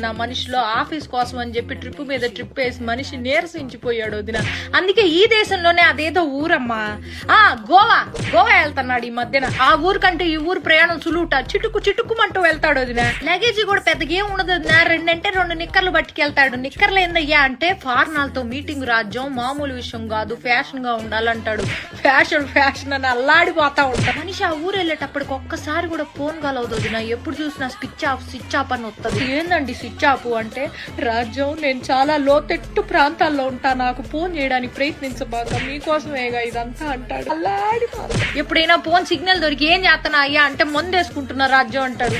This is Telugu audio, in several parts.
నా మనిషిలో ఆఫీస్ కోసం అని చెప్పి ట్రిప్ మీద ట్రిప్ వేసి మనిషి నీరసించిపోయాడు వదిన. అందుకే ఈ దేశంలోనే అదేదో ఊరమ్మా గోవా వెళ్తున్నాడు ఈ మధ్యన. ఆ ఊరు కంటే ఈ ఊరు ప్రయాణం సులువుట, చిటుక్కుమంటూ వెళ్తాడు వదిన. లగేజీ కూడా పెద్దగా ఏం ఉండదు వదిన, 2 నిక్కర్లు పట్టుకెళ్తాడు. నిక్కర్లు ఏందయ్యా అంటే ఫారినర్లతో మీటింగ్ రాజ్యం, మామూలు విషయం కాదు, ఫ్యాషన్ గా ఉండాలంటాడు. ఫ్యాషన్ అని అల్లాడిపోతా ఉంటాడు మనిషి. ఆ ఊరు వెళ్ళేటప్పటికి ఒక్కసారి కూడా ఫోన్ కలవదు వదిన, ఎప్పుడు చూసినా స్విచ్ ఆఫ్ అని వస్తుంది. ఏందండి స్విచ్ ఆఫ్ అంటే? రాజ్యం, నేను చాలా లోతెట్టు ప్రాంతాల్లో ఉంటా, నాకు ఫోన్ చేయడానికి ప్రయత్నించబాక, మీకోసమేగా ఇదంతా అంటాడు. ఎప్పుడైనా ఫోన్ సిగ్నల్ దొరికి ఏం చేస్తున్నా అయ్యా అంటే మందు వేసుకుంటున్నా రాజ్యం అంటాడు.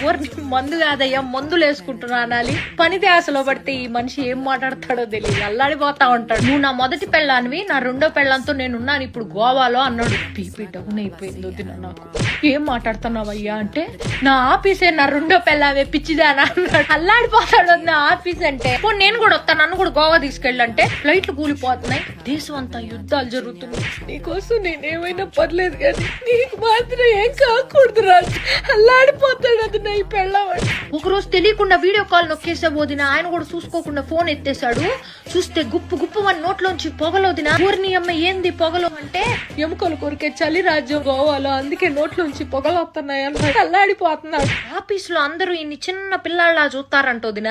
మందు కాదయ్యా, మందులు వేసుకుంటున్నా అనాలి. పని ధ్యాసలో పడితే ఈ మనిషి ఏం మాట్లాడతాడో తెలియదు, అల్లాడిపోతా ఉంటాడు. నువ్వు నా మొదటి పెళ్ళానివి, నా 2వ పెళ్ళంతో నేనున్నాను ఇప్పుడు గోవాలో అన్నాడు. బీపీ డౌన్ అయిపోయింది వదిన నాకు. ఏం మాట్లాడుతున్నావయ్యా అంటే, నా ఆఫీసే నా 2వ పెళ్ళావే పిచ్చిదానా అన్నాడు. అల్లాడిపోతాడు నా ఆఫీస్ అంటే. నేను కూడా వస్తాను, నన్ను కూడా గోవా తీసుకెళ్ళంటే ఫ్లైట్లు కూలిపోతున్నాయి, దేశం అంతా యుద్ధాలు జరుగుతున్నాయి, నీకోసం నేనేమైనా పర్లేదు కానీ నీకు మాత్రం ఏం కాకూడదు రాజు. అల్లాడిపోతాడు అది నా ఈ పెళ్ళవాడు. ఒకరోజు తెలియకుండా వీడియో కాల్ నొక్కేసే పోదిన, ఆయన కూడా చూసుకోకుండా ఫోన్ ఎత్తేసాడు. చూస్తే గుప్పు మన నోట్లోంచి పొగలోదిన. ఊరిని అమ్మ ఏంది పొగలు అంటే, ఎముకలు కొరికే చలి రాజ్యం గోవాలో, అందుకే నోట్లోంచి పొగలు వస్తున్నాయి అన్నాడు. అల్లాడిపోతున్నాడు. ఆఫీస్ లో అందరూ ఇన్ని చిన్న పిల్లల్లా చూస్తారంటోదిన.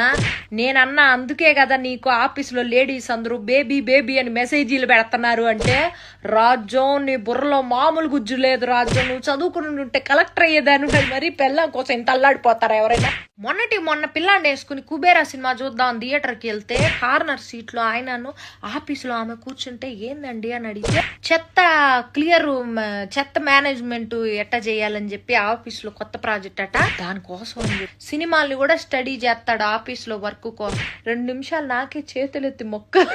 నేనన్నా అందుకే కదా నీకు ఆఫీస్ లో లేడీస్ అందరూ బేబీ అని మెసేజీలు పెడుతున్నారు అంటే, రాజ్యం నీ బుర్రలో మామూలు గుజ్జు లేదు రాజ్యం, నువ్వు చదువుకుని ఉంటే కలెక్టర్ అయ్యేదాన్ని. మరి పిల్లం కోసం ఇంత అల్లాడిపోతారా ఎవరైనా? మొన్న పిల్లాన్ని వేసుకుని కుబేరా సినిమా చూద్దాం థియేటర్కి వెళ్తే కార్నర్ సీట్ లో ఆయనను ఆఫీసులో ఆమె కూర్చుంటే ఏందండి అని అడిగితే, చెత్త మేనేజ్మెంట్ ఎట్టా చేయాలని చెప్పి ఆఫీస్ లో కొత్త ప్రాజెక్ట్ అట, దానికోసం సినిమాల్ని కూడా స్టడీ చేస్తాడు ఆఫీస్ లో వర్క్ కోసం. 2 నిమిషాలు నాకే చేతులెత్తి మొక్క